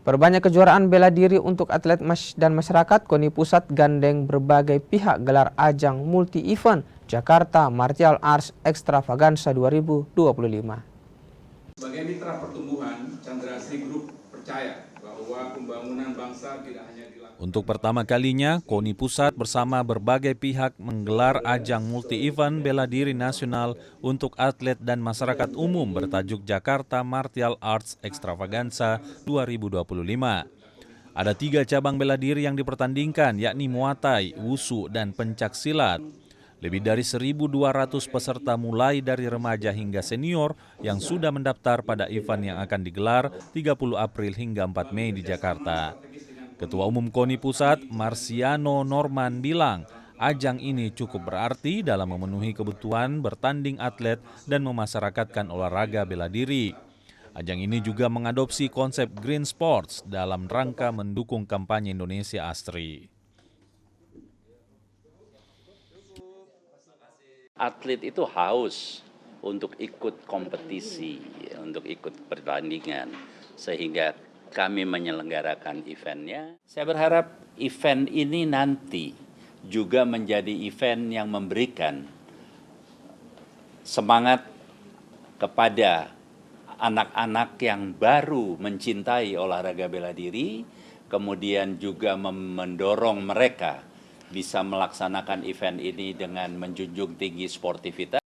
Perbanyak kejuaraan bela diri untuk atlet dan masyarakat, KONI Pusat gandeng berbagai pihak gelar ajang multi-event Jakarta Martial Arts Extravaganza 2025. Sebagai mitra pertumbuhan, Chandra Asri Group percaya bahwa pembangunan bangsa tidak hanya dilakukan. Untuk pertama kalinya, KONI Pusat bersama berbagai pihak menggelar ajang multi-event bela diri nasional untuk atlet dan masyarakat umum bertajuk Jakarta Martial Arts Extravaganza 2025. Ada 3 cabang bela diri yang dipertandingkan, yakni Muay Thai, Wushu, dan Pencak Silat. Lebih dari 1.200 peserta mulai dari remaja hingga senior yang sudah mendaftar pada event yang akan digelar 30 April hingga 4 Mei di Jakarta. Ketua Umum KONI Pusat, Marsiano Norman bilang, ajang ini cukup berarti dalam memenuhi kebutuhan bertanding atlet dan memasyarakatkan olahraga bela diri. Ajang ini juga mengadopsi konsep Green Sports dalam rangka mendukung kampanye Indonesia Asri. Atlet itu haus untuk ikut kompetisi, untuk ikut pertandingan, sehingga kami menyelenggarakan eventnya. Saya berharap event ini nanti juga menjadi event yang memberikan semangat kepada anak-anak yang baru mencintai olahraga bela diri, kemudian juga mendorong mereka bisa melaksanakan event ini dengan menjunjung tinggi sportivitas.